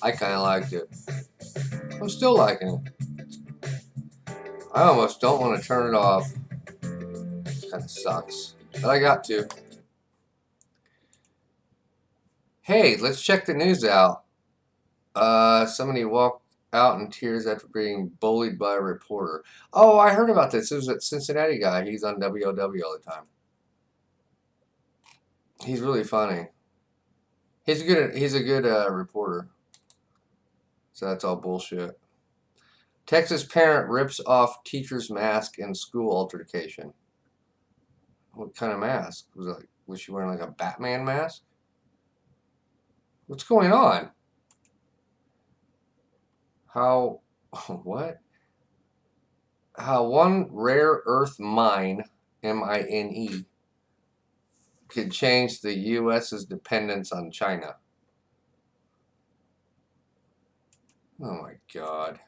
I kind of liked it. I'm still liking it. I almost don't want to turn it off. It kind of sucks. But I got to. Hey, let's check the news out. Somebody walked out in tears after being bullied by a reporter. Oh, I heard about this. It was that Cincinnati guy. He's on WOW all the time. He's really funny. He's a good reporter. So that's all bullshit. Texas parent rips off teacher's mask in school altercation. What kind of mask? Was she wearing like a Batman mask? What's going on? How what? How one rare earth mine, MINE, could change the US's dependence on China. Oh my God.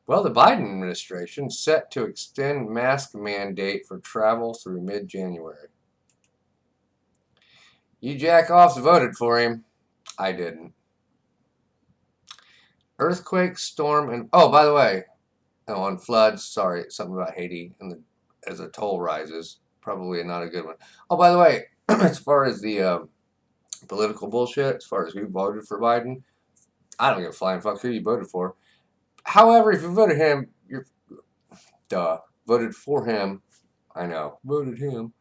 Well, the Biden administration set to extend mask mandate for travel through mid-January. You jack-offs voted for him. I didn't. Earthquake, storm, and... Oh, by the way, on floods, sorry, something about Haiti and as the toll rises. Probably not a good one. Oh, by the way, as far as the political bullshit, as far as who voted for Biden, I don't give a flying fuck who you voted for. However, if you voted him, you're... Duh. Voted for him. I know. Voted him.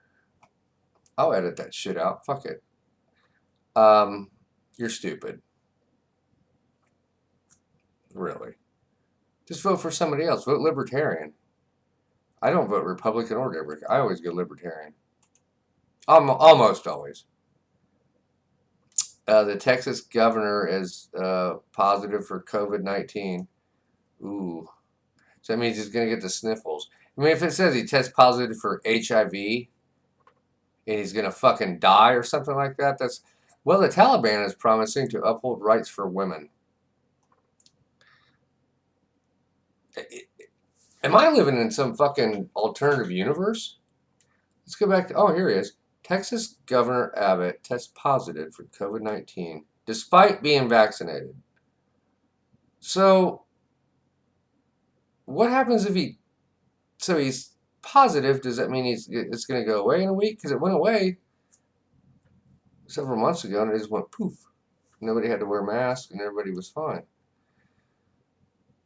I'll edit that shit out. Fuck it. You're stupid. Really. Just vote for somebody else. Vote Libertarian. I don't vote Republican or Democrat. I always go Libertarian. Almost always. The Texas governor is positive for COVID-19. Ooh. So that means he's going to get the sniffles. I mean, if it says he tests positive for HIV and he's going to fucking die or something like that, that's... Well, the Taliban is promising to uphold rights for women. Am I living in some fucking alternative universe? Let's go back to... Oh, here he is. Texas Governor Abbott tests positive for COVID-19 despite being vaccinated. So, what happens if he... So he's positive. Does that mean it's going to go away in a week? Because it went away several months ago and it just went poof. Nobody had to wear masks and everybody was fine.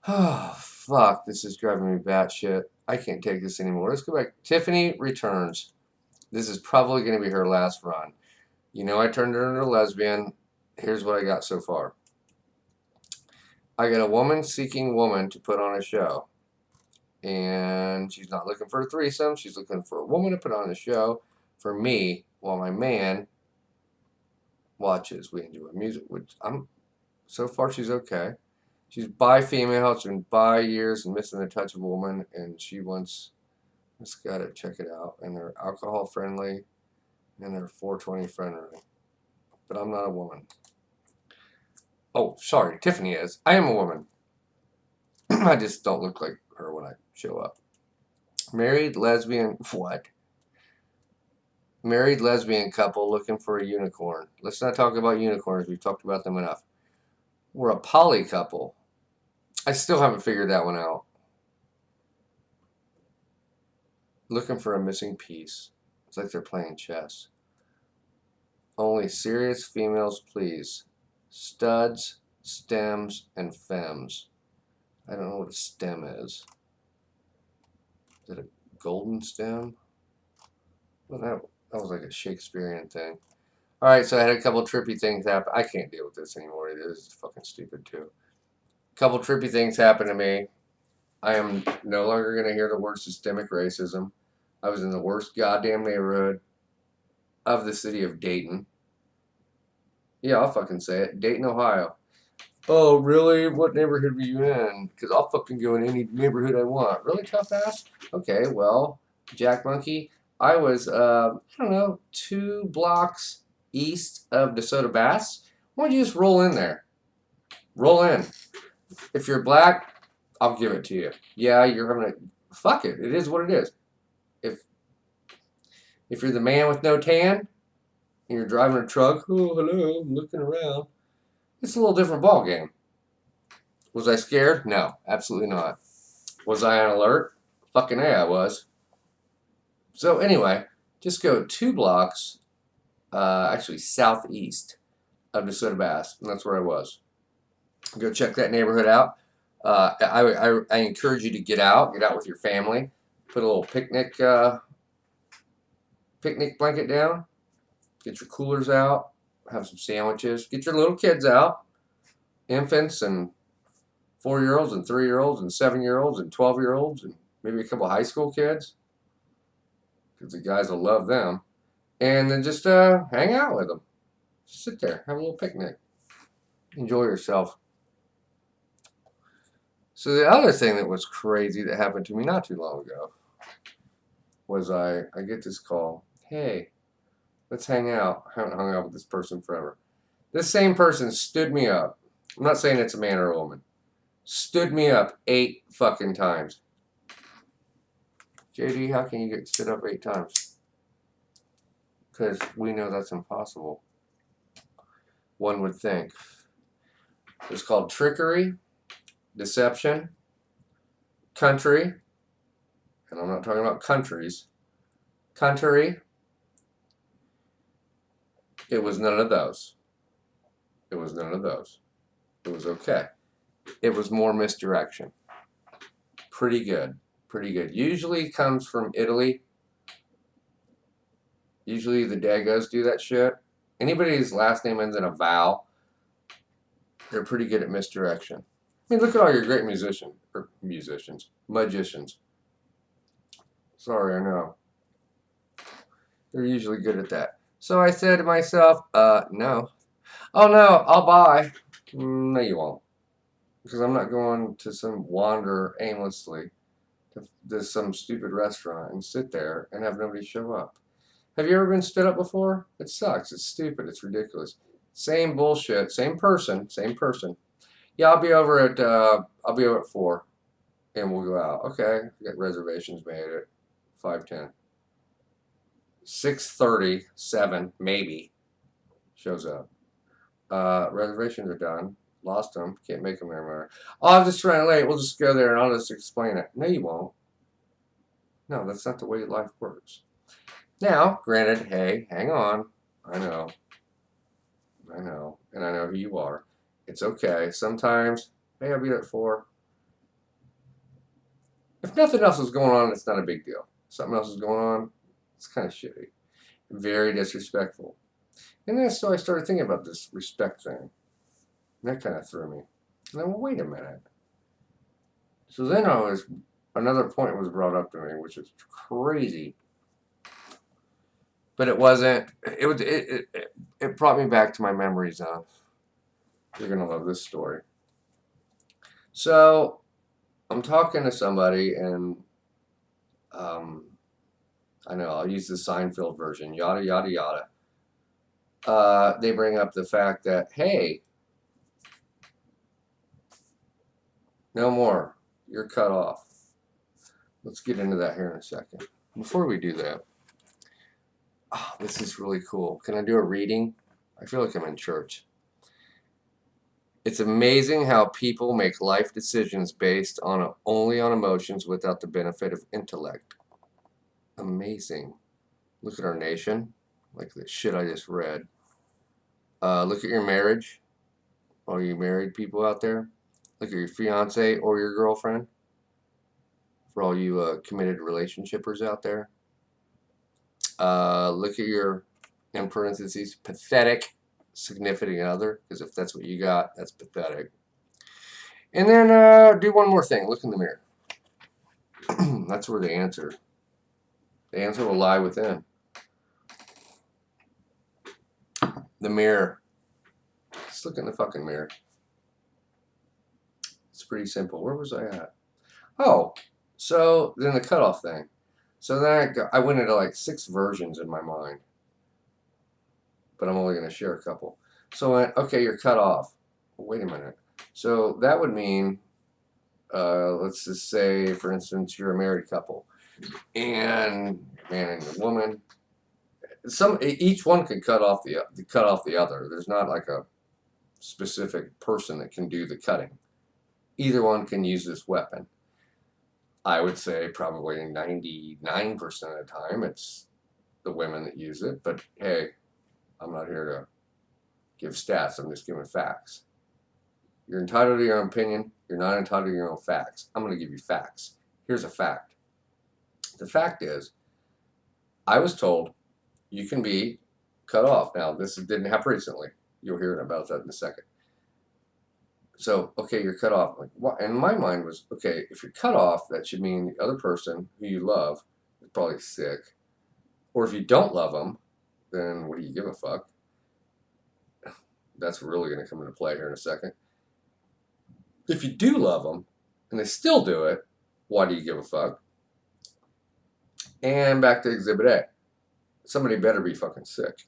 Oh, fuck. This is driving me batshit. I can't take this anymore. Let's go back. Tiffany returns. This is probably going to be her last run. You know, I turned her into a lesbian. Here's what I got so far. I got a woman seeking woman to put on a show. And she's not looking for a threesome. She's looking for a woman to put on a show for me while my man watches. We enjoy music. So far, she's okay. She's bi-female. She's been bi years and missing the touch of a woman. And she wants... Just gotta check it out. And they're alcohol friendly. And they're 420 friendly. But I'm not a woman. Oh, sorry. Tiffany is. I am a woman. I just don't look like her when I show up. Married lesbian... What? Married lesbian couple looking for a unicorn. Let's not talk about unicorns. We've talked about them enough. We're a poly couple. I still haven't figured that one out. Looking for a missing piece. It's like they're playing chess. Only serious females, please. Studs, stems, and femmes. I don't know what a stem is. Is it a golden stem? Well, that was like a Shakespearean thing. Alright, so I had a couple trippy things happen. I can't deal with this anymore. This is fucking stupid, too. A couple trippy things happened to me. I am no longer going to hear the word systemic racism. I was in the worst goddamn neighborhood of the city of Dayton. Yeah, I'll fucking say it. Dayton, Ohio. Oh, really? What neighborhood were you in? Because I'll fucking go in any neighborhood I want. Really, tough ass? Okay, well, Jack Monkey, I was, I don't know, 2 blocks east of DeSoto Bass. Why don't you just roll in there? Roll in. If you're black, I'll give it to you. Yeah, you're having a... Fuck it. It is what it is. If you're the man with no tan, and you're driving a truck, oh, hello, I'm looking around. It's a little different ball game. Was I scared? No, absolutely not. Was I on alert? Fucking A, I was. So anyway, just go 2 blocks, actually southeast of DeSoto Bass, and that's where I was. Go check that neighborhood out. I encourage you to get out with your family, put a little picnic blanket down, get your coolers out, have some sandwiches, get your little kids out, infants and 4-year-olds and 3-year-olds and 7-year-olds and 12-year-olds and maybe a couple high school kids, because the guys will love them, and then just hang out with them. Just sit there, have a little picnic, enjoy yourself. So the other thing that was crazy that happened to me not too long ago was I get this call, hey, let's hang out. I haven't hung out with this person forever. This same person stood me up. I'm not saying it's a man or a woman. Stood me up 8 fucking times. JD, how can you get stood up 8 times? Because we know that's impossible. One would think. It's called trickery, deception, country, and I'm not talking about countries. Country. It was none of those. It was none of those. It was okay. It was more misdirection. Pretty good. Pretty good. Usually comes from Italy. Usually the Dagos do that shit. Anybody whose last name ends in a vowel, they're pretty good at misdirection. I mean, look at all your great magicians. Sorry, I know. They're usually good at that. So I said to myself, no. Oh no, I'll buy. No, you won't. Because I'm not going to wander aimlessly to some stupid restaurant and sit there and have nobody show up. Have you ever been stood up before? It sucks. It's stupid. It's ridiculous. Same bullshit. Same person. Yeah, I'll be over at 4, and we'll go out. Okay, we got reservations made at 5:10. 6:30, 7 maybe shows up. Reservations are done. Lost them. Can't make them anymore. Oh, I'm just running late. We'll just go there and I'll just explain it. No, you won't. No, that's not the way life works. Now, granted, hey, hang on. I know. And I know who you are. It's okay. Sometimes, hey, I'll be there at 4. If nothing else is going on, it's not a big deal. Something else is going on, it's kind of shitty. Very disrespectful. And then so I started thinking about this respect thing. And that kind of threw me. And then, well, wait a minute. So then another point was brought up to me, which is crazy. But it wasn't, it brought me back to my memories of, you're going to love this story. So I'm talking to somebody and, I know, I'll use the Seinfeld version, yada, yada, yada. They bring up the fact that, hey, no more, you're cut off. Let's get into that here in a second. Before we do that, this is really cool. Can I do a reading? I feel like I'm in church. It's amazing how people make life decisions based only on emotions without the benefit of intellect. Amazing. Look at our nation. Like the shit I just read. Look at your marriage. All you married people out there. Look at your fiance or your girlfriend. For all you committed relationshipers out there. Look at your, in parentheses, pathetic significant other, because if that's what you got, that's pathetic. And then do one more thing. Look in the mirror. That's where the answer will lie within. The mirror. Just look in the fucking mirror. It's pretty simple. Where was I at? Oh, so then the cutoff thing. So then I went into like 6 versions in my mind. But I'm only going to share a couple. So, okay, you're cut off. Well, wait a minute. So that would mean, let's just say, for instance, you're a married couple. And man and a woman. Each one could cut off the other. There's not like a specific person that can do the cutting. Either one can use this weapon. I would say probably 99% of the time it's the women that use it, but hey, I'm not here to give stats, I'm just giving facts. You're entitled to your own opinion, you're not entitled to your own facts. I'm going to give you facts. Here's a fact. The fact is, I was told you can be cut off. Now, this didn't happen recently. You'll hear about that in a second. So, okay, you're cut off. Like, what? And my mind was, okay, if you're cut off, that should mean the other person who you love is probably sick. Or if you don't love them, then what do you give a fuck? That's really going to come into play here in a second. If you do love them and they still do it, why do you give a fuck? And back to Exhibit A. Somebody better be fucking sick.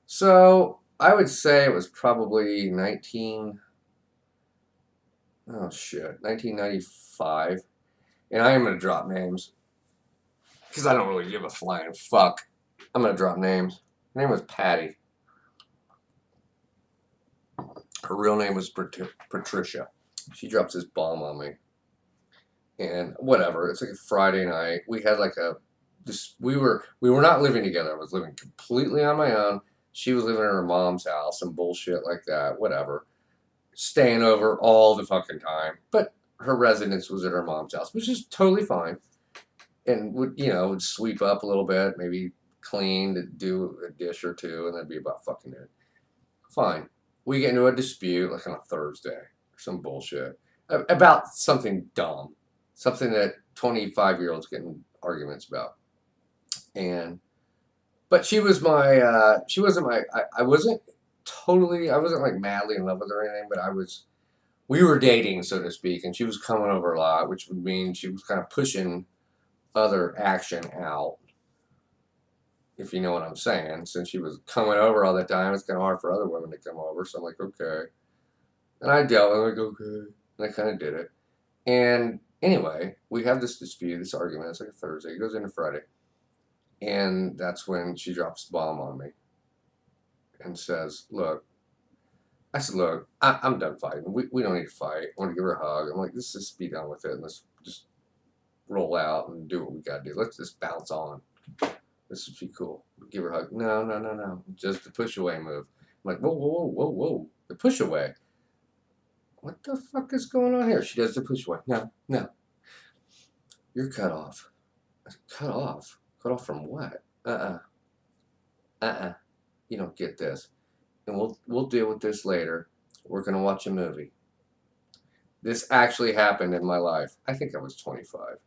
So I would say it was probably 1995. And I am going to drop names because I don't really give a flying fuck. I'm going to drop names. Her name was Patty. Her real name was Patricia. She drops this bomb on me. And whatever, it's like a Friday night. We had like we were not living together. I was living completely on my own. She was living in her mom's house and bullshit like that. Whatever. Staying over all the fucking time. But her residence was at her mom's house, which is totally fine. And would sweep up a little bit, maybe clean, do a dish or two, and that'd be about fucking it. Fine. We get into a dispute like on a Thursday or some bullshit about something dumb. Something that 25-year-olds get in arguments about. But she was she wasn't I wasn't like madly in love with her or anything, but we were dating, so to speak, and she was coming over a lot, which would mean she was kind of pushing other action out, if you know what I'm saying. Since she was coming over all the time, it's kind of hard for other women to come over, so I'm like, okay. And I dealt with it, like, okay. And I kind of did it. And anyway, we have this dispute, this argument. It's like a Thursday. It goes into Friday. And that's when she drops the bomb on me and says, look, I said, look, I'm done fighting. We don't need to fight. I want to give her a hug. I'm like, let's just be done with it. And let's just roll out and do what we got to do. Let's just bounce on. This would be cool. Give her a hug. No. Just the push away move. I'm like, whoa. The push away. What the fuck is going on here? She does the push away. No. You're cut off. I said, cut off? Cut off from what? You don't get this. And we'll deal with this later. We're going to watch a movie. This actually happened in my life. I think I was 25.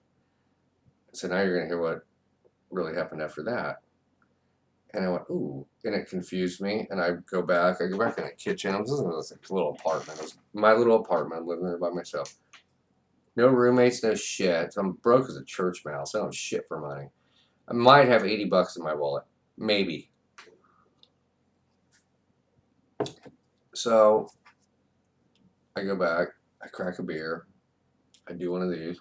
So now you're going to hear what really happened after that. And I went, ooh. And it confused me. And I go back in the kitchen. I was in this little apartment. It was my little apartment. I'm living there by myself. No roommates, no shit. So I'm broke as a church mouse. I don't have shit for money. I might have $80 in my wallet. Maybe. So I go back. I crack a beer. I do one of these.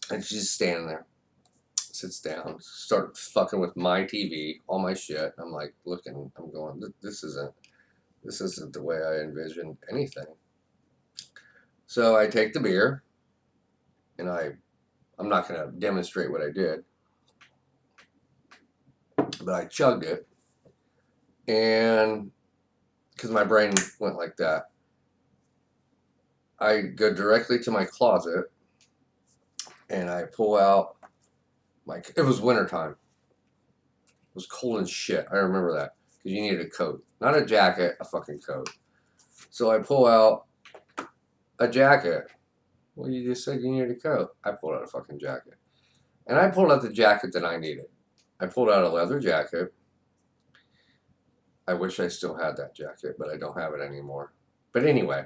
And she's just standing there. Sits down. Start fucking with my TV. All my shit. I'm like looking. I'm going, this isn't the way I envisioned anything. So I take the beer. And I'm not going to demonstrate what I did. But I chugged it. And because my brain went like that, I go directly to my closet and I pull out it was wintertime. It was cold as shit. I remember that. Because you needed a coat. Not a jacket, a fucking coat. So I pull out a jacket. Well, you just said you needed a coat. I pulled out a fucking jacket. And I pulled out the jacket that I needed. I pulled out a leather jacket. I wish I still had that jacket, but I don't have it anymore. But anyway,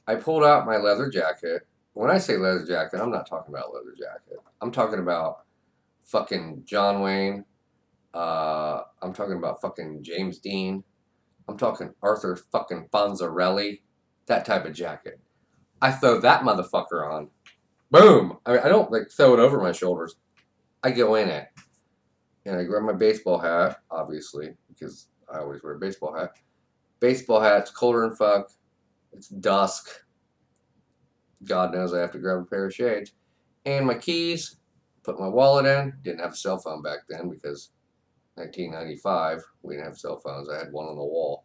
I pulled out my leather jacket. When I say leather jacket, I'm not talking about leather jacket. I'm talking about fucking John Wayne. I'm talking about fucking James Dean. I'm talking Arthur fucking Fonzarelli. That type of jacket. I throw that motherfucker on. Boom! I don't like throw it over my shoulders. I go in it. And I grabbed my baseball hat, obviously, because I always wear a baseball hat. Baseball hat's colder than fuck. It's dusk. God knows I have to grab a pair of shades. And my keys, put my wallet in. Didn't have a cell phone back then because 1995, we didn't have cell phones. I had one on the wall.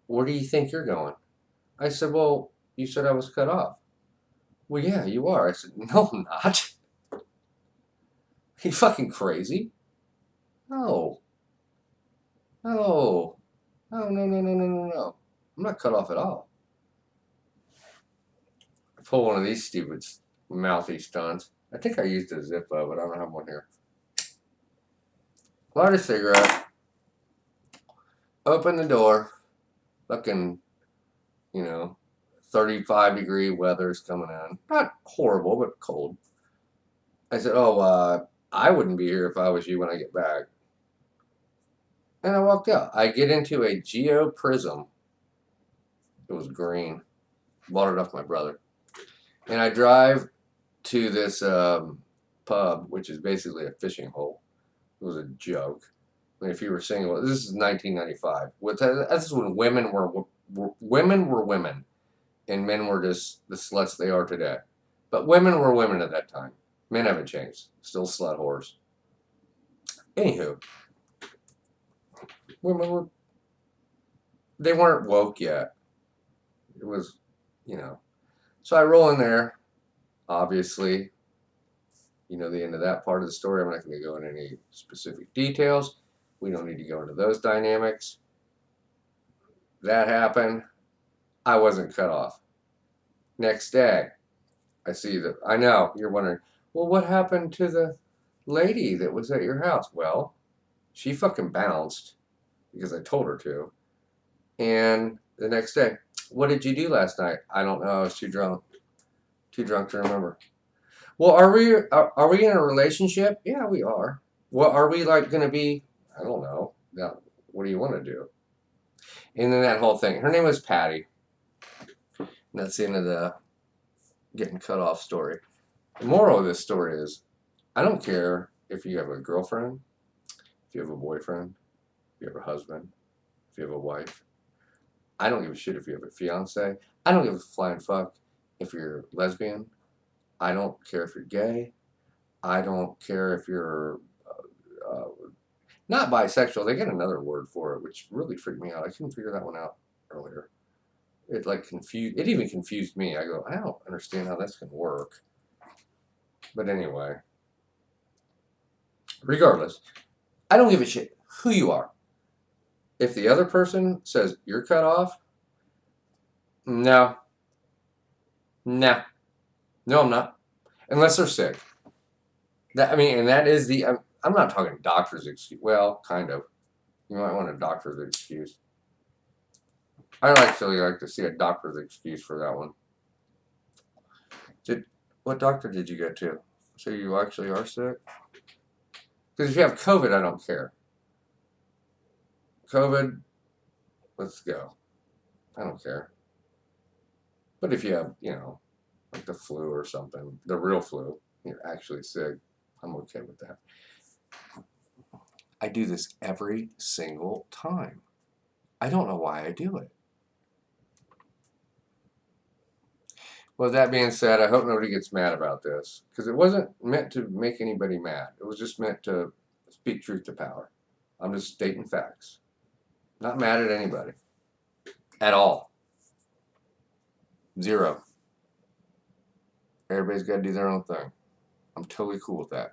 Where do you think you're going? I said, well, you said I was cut off. Well, yeah, you are. I said, no, I'm not. Are you fucking crazy? No. No. No, no, no, no, no, no, no. I'm not cut off at all. I pull one of these stupid mouthy stunts. I think I used a Zippo, but I don't have one here. Light a cigarette. Open the door. Fucking, 35-degree weather's coming in. Not horrible, but cold. I said, oh, I wouldn't be here if I was you when I get back. And I walked out. I get into a Geo Prism. It was green. Bought it off my brother. And I drive to this pub, which is basically a fishing hole. It was a joke. I mean, if you were single, this is 1995. This is when women were women, and men were just the sluts they are today. But women were women at that time. Men haven't changed. Still slut whores. Anywho, women they weren't woke yet. It was, So I roll in there. Obviously, the end of that part of the story. I'm not going to go into any specific details. We don't need to go into those dynamics. That happened. I wasn't cut off. Next day, I know, you're wondering, well, what happened to the lady that was at your house? Well, she fucking bounced because I told her to. And the next day, what did you do last night? I don't know. I was too drunk. Too drunk to remember. Well, are we in a relationship? Yeah, we are. Well, are we like going to be? I don't know. Now, what do you want to do? And then that whole thing. Her name was Patty. And that's the end of the getting cut off story. The moral of this story is, I don't care if you have a girlfriend, if you have a boyfriend, if you have a husband, if you have a wife. I don't give a shit if you have a fiance. I don't give a flying fuck if you're lesbian. I don't care if you're gay. I don't care if you're not bisexual. They get another word for it, which really freaked me out. I couldn't figure that one out earlier. It even confused me. I go, I don't understand how that's gonna work. But anyway, regardless, I don't give a shit who you are. If the other person says you're cut off, no, no, no, I'm not. Unless they're sick. And that is I'm not talking doctor's excuse. Well, kind of. You might want a doctor's excuse. I actually like to see a doctor's excuse for that one. What doctor did you go to? So you actually are sick? Because if you have COVID, I don't care. COVID, let's go. I don't care. But if you have, like the flu or something, the real flu, you're actually sick, I'm okay with that. I do this every single time. I don't know why I do it. Well, that being said, I hope nobody gets mad about this, because it wasn't meant to make anybody mad. It was just meant to speak truth to power. I'm just stating facts. Not mad at anybody. At all. Zero. Everybody's got to do their own thing. I'm totally cool with that.